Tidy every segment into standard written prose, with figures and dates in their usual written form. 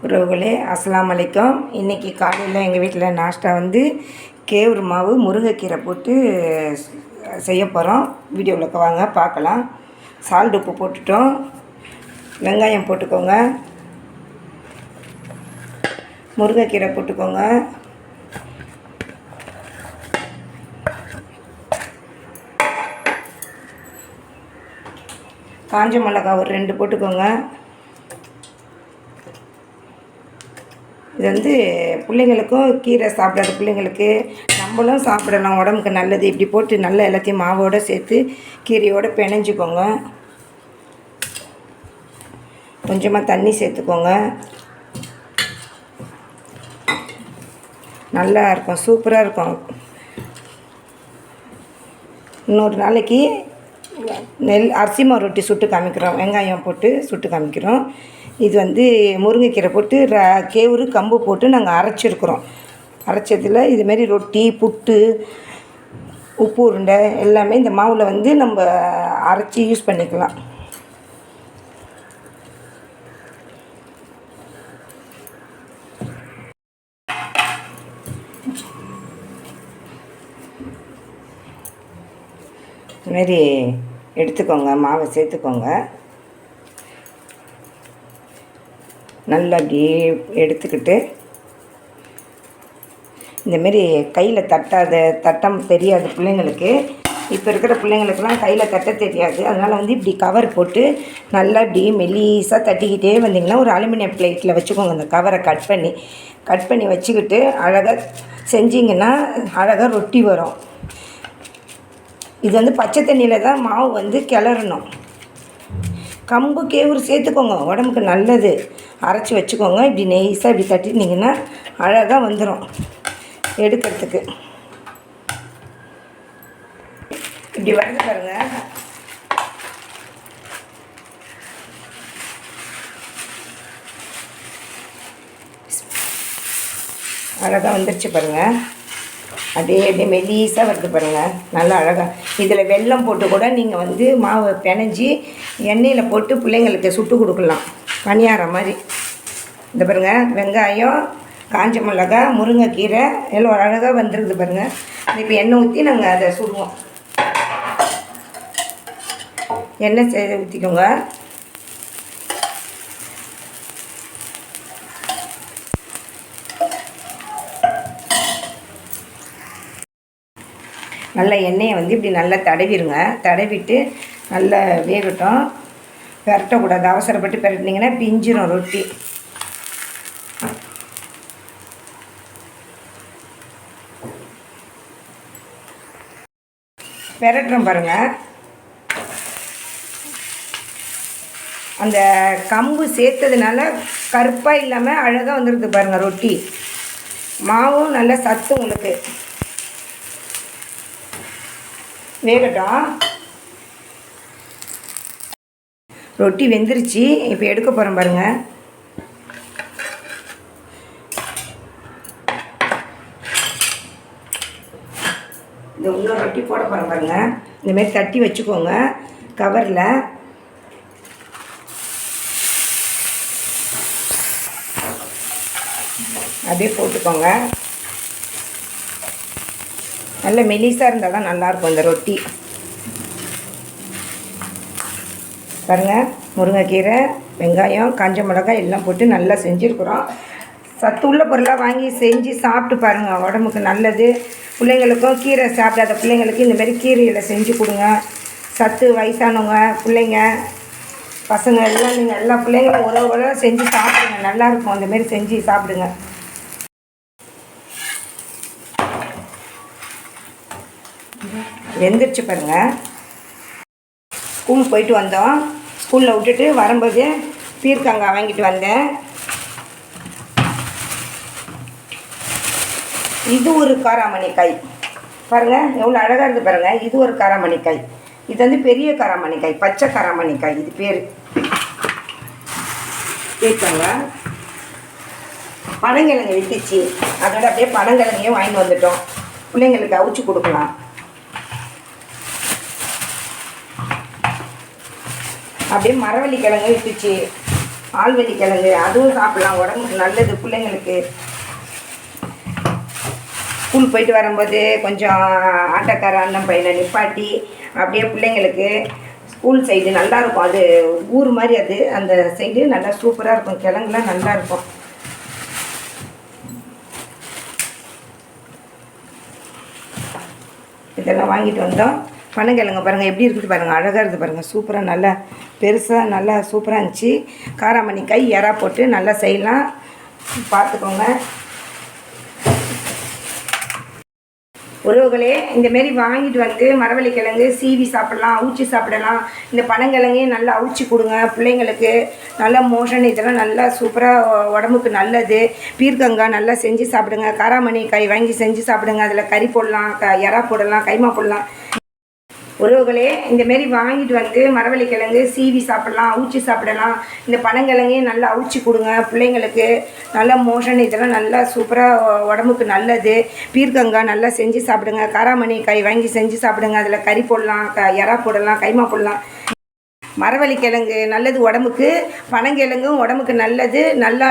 உறவுகளே அஸ்ஸலாமு அலைக்கும். இன்றைக்கி காலையில் எங்கள் வீட்டில் நாஷ்டா வந்து கேவுரு மாவு முருங்கைக்கீரை போட்டு செய்ய போகிறோம். வீடியோவில் வாங்க பார்க்கலாம். சால்ட் உப்பு போட்டுட்டோம். வெங்காயம் போட்டுக்கோங்க, முருங்கைக்கீரை போட்டுக்கோங்க, காஞ்ச மிளகாய் ஒரு 2 போட்டுக்கோங்க. இது வந்து பிள்ளைங்களுக்கும் கீரை சாப்பிடாத பிள்ளைங்களுக்கு நம்மளும் சாப்பிடலாம், உடம்புக்கு நல்லது. இப்படி போட்டு நல்லா எல்லாத்தையும் மாவோடு சேர்த்து கீரையோடு பிணைஞ்சிக்கோங்க. கொஞ்சமாக தண்ணி சேர்த்துக்கோங்க. நல்லா இருக்கும், சூப்பராக இருக்கும். இன்னொரு நாளைக்கு அரிசி மாவு ரொட்டி சுட்டு காமிக்கிறோம், வெங்காயம் போட்டு சுட்டு காமிக்கிறோம். இது வந்து முருங்கைக்கீரை போட்டு கேவுரு கம்பு போட்டு நாங்கள் அரைச்சிருக்கிறோம். அரைச்சதில் இதுமாரி ரொட்டி, புட்டு, உப்பு உருண்டை எல்லாமே இந்த மாவில் வந்து நம்ம அரைச்சி யூஸ் பண்ணிக்கலாம். இதுமாரி எடுத்துக்கோங்க, மாவை சேர்த்துக்கோங்க. நல்லா அப்படியே எடுத்துக்கிட்டு இந்தமாரி கையில் தட்டம் தெரியாது பிள்ளைங்களுக்கு. இப்போ இருக்கிற பிள்ளைங்களுக்கெல்லாம் கையில் தட்ட தெரியாது. அதனால் வந்து இப்படி கவர் போட்டு நல்லா இப்படி மெல்லிசாக தட்டிக்கிட்டே வந்திங்கன்னா ஒரு அலுமினியம் பிளேட்டில் வச்சுக்கோங்க. இந்த கவரை கட் பண்ணி வச்சுக்கிட்டு அழகாக செஞ்சிங்கன்னா அழகாக ரொட்டி வரும். இது வந்து பச்சை தண்ணியில் தான் மாவு வந்து கிளறணும். கம்பு கேவுரு சேர்த்துக்கோங்க, உடம்புக்கு நல்லது. அரைச்சி வச்சுக்கோங்க. இப்படி நெய்ஸாக இப்படி தட்டினீங்கன்னா அழகாக வந்துடும் எடுக்கிறதுக்கு. இப்படி வருது பாருங்க. அழகாக வந்துருச்சு பாருங்கள். அப்படியே மெல்லிசாக வருது பாருங்கள், நல்லா அழகாக. இதில் வெல்லம் போட்டு கூட நீங்கள் வந்து மாவை பிணைஞ்சி எண்ணெயில் போட்டு பிள்ளைங்களுக்கு சுட்டு கொடுக்கலாம், பணியாரம் மாதிரி. இந்த பாருங்கள், வெங்காயம், காஞ்ச மிளகாய், முருங்கைக்கீரை எல்லாம் அழகாக வந்துருக்குது பாருங்கள். இப்போ எண்ணெய் ஊற்றி நாங்கள் அதை சுடுவோம். எண்ணெய் ஊற்றிக்கோங்க. நல்லா எண்ணெயை வந்து இப்படி நல்லா தடவிடுங்க. தடவிட்டு நல்லா வேகட்டும். பெரட்டக்கூடாது, அவசரப்பட்டு பெரட்டினீங்கன்னா பிஞ்சிரும் ரொட்டி. பெரட்டுறோம் பாருங்கள். அந்த கம்பு சேர்த்ததுனால கருப்பாக இல்லாமல் அழகாக வந்துடுது பாருங்கள் ரொட்டி. மாவும் நல்ல சத்து உங்களுக்கு. வேகட்டும். ரொட்டி வெந்துருச்சு. இப்போ எடுக்க போகிறோம் பாருங்கள். இந்த இன்னொரு ரொட்டி போட போகிறோம் பாருங்கள். இந்தமாரி தட்டி வச்சுக்கோங்க கவரில். அப்படியே போட்டுக்கோங்க. நல்ல மெலிசாக இருந்தால் தான் நல்லாயிருக்கும் இந்த ரொட்டி. பாருங்கள், முருங்கைக்கீரை, வெங்காயம், காஞ்ச மிளகாய் எல்லாம் போட்டு நல்லா செஞ்சுருக்குறோம். சத்து உள்ள பொருளாக வாங்கி செஞ்சு சாப்பிட்டு பாருங்கள், உடம்புக்கு நல்லது. பிள்ளைங்களுக்கும் கீரை சாப்பிடாத பிள்ளைங்களுக்கு இந்தமாரி கீரையில் செஞ்சு கொடுங்க. சத்து, வயசானவங்க, பிள்ளைங்க, பசங்க எல்லாம் நீங்கள் எல்லா பிள்ளைங்களும் உறவுகள செஞ்சு சாப்பிடுங்க, நல்லாயிருக்கும். அந்தமாரி செஞ்சு சாப்பிடுங்க. வெந்துருச்சு பாருங்கள். ஸ்கூல் போயிட்டு வந்தோம். ஸ்கூலில் விட்டுட்டு வரும்போது பீர்க்கங்காய் வாங்கிட்டு வந்தேன். இது ஒரு காராமணிக்காய் பாருங்கள், எவ்வளோ அழகாக இருக்குது பாருங்கள். இது ஒரு காராமணிக்காய். இது வந்து பெரிய காராமணிக்காய், பச்சை காராமணிக்காய் இது பேர். பீர்க்கங்காய், பனங்கிழங்கு விட்டுச்சு, அதோட அப்படியே பனங்கிழங்கையும் வாங்கிட்டு வந்துட்டோம். பிள்ளைங்களுக்கு அவிச்சு கொடுக்கலாம். அப்படியே மரவள்ளி கிழங்கு விட்டுச்சு, ஆழ்வெள்ளி கிழங்கு, அதுவும் சாப்பிட்லாம், உடம்புக்கு நல்லது பிள்ளைங்களுக்கு. ஸ்கூல் போயிட்டு வரும்போது கொஞ்சம் ஆட்டக்கார அண்ணன் பையனை நிப்பாட்டி அப்படியே பிள்ளைங்களுக்கு ஸ்கூல் சைடு நல்லாயிருக்கும். அது ஊர் மாதிரி, அது அந்த சைடு நல்லா சூப்பராக இருக்கும், கிழங்குலாம் நல்லாயிருக்கும். இதெல்லாம் வாங்கிட்டு வந்தோம். பனங்கிழங்க பாருங்கள் எப்படி இருக்குது பாருங்கள், அழகாக இருக்குது பாருங்கள், சூப்பராக நல்லா பெருசாக நல்லா சூப்பராக இருந்துச்சு. காராமணி கை எறா போட்டு நல்லா செய்யலாம், பார்த்துக்கோங்க உறவுகளே. இந்தமாரி வாங்கிட்டு வந்து மரவள்ளி கிழங்கு சீவி சாப்பிடலாம், அவிச்சி சாப்பிடலாம். இந்த பனங்கிழங்கையும் நல்லா அவிச்சி கொடுங்க பிள்ளைங்களுக்கு. நல்லா மோஷன் இதெல்லாம் நல்லா சூப்பராக உடம்புக்கு நல்லது. பீர்க்கங்காய் நல்லா செஞ்சு சாப்பிடுங்க. காராமணி கை வாங்கி செஞ்சு சாப்பிடுங்க. அதில் கறி போடலாம், எறா போடலாம், கைமா போடலாம். உறவுகளே இந்தமாரி வாங்கிட்டு வந்து மரவள்ளி கிழங்கு சீவி சாப்பிடலாம், அவிச்சி சாப்பிடலாம். இந்த பனங்கிழங்கையும் நல்லா அவிச்சி கொடுங்க பிள்ளைங்களுக்கு. நல்லா மோஷன் இதெல்லாம் நல்லா சூப்பராக உடம்புக்கு நல்லது. பீர்க்கங்காய் நல்லா செஞ்சு சாப்பிடுங்க. காராமணி கை வாங்கி செஞ்சு சாப்பிடுங்க. அதில் கறி போடலாம், எறா போடலாம், கைமா போடலாம். மரவள்ளி கிழங்கு நல்லது உடம்புக்கு, பனங்கிழங்கும் உடம்புக்கு நல்லது. நல்லா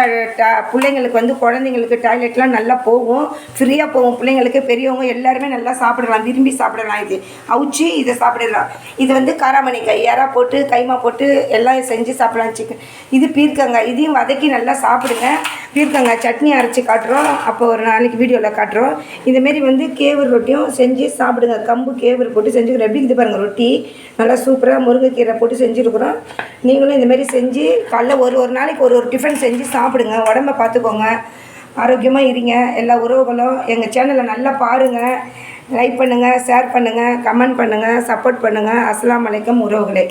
பிள்ளைங்களுக்கு வந்து குழந்தைங்களுக்கு டாய்லெட்லாம் நல்லா போகும், ஃப்ரீயாக போகும் பிள்ளைங்களுக்கு. பெரியவங்க எல்லாருமே நல்லா சாப்பிடலாம், விரும்பி சாப்பிடலாம். இது அவிச்சி இதை சாப்பிடலாம். இது வந்து காராமணி கை எறா போட்டு கைமா போட்டு எல்லாம் செஞ்சு சாப்பிடலாம். சிக்கன் இது பீர்க்கங்காய், இதையும் வதக்கி நல்லா சாப்பிடுங்க. பீர்க்கங்காய் சட்னி அரைச்சி காட்டுறோம், அப்போ ஒரு நாளைக்கு வீடியோவில் காட்டுறோம். இதுமாரி வந்து கேவுரு ரொட்டியும் செஞ்சு சாப்பிடுங்க. கம்பு கேவுரு போட்டு செஞ்சுக்கிறோம். எப்படி இது பாருங்கள், ரொட்டி நல்லா சூப்பராக முருங்கைக்கீரை போட்டு செஞ்சுருக்குறோம். நீங்களும் இந்தமாரி செஞ்சு காலைல ஒரு நாளைக்கு ஒரு டிஃபன் செஞ்சு சாப்பிடுங்க. உடம்பை பார்த்துக்கோங்க, ஆரோக்கியமாக இருங்க. எல்லா உறவுகளும் எங்கள் சேனலை நல்லா பாருங்கள், லைக் பண்ணுங்கள், ஷேர் பண்ணுங்கள், கமெண்ட் பண்ணுங்கள், சப்போர்ட் பண்ணுங்கள். அஸ்ஸலாமு அலைக்கும் உறவுகளே.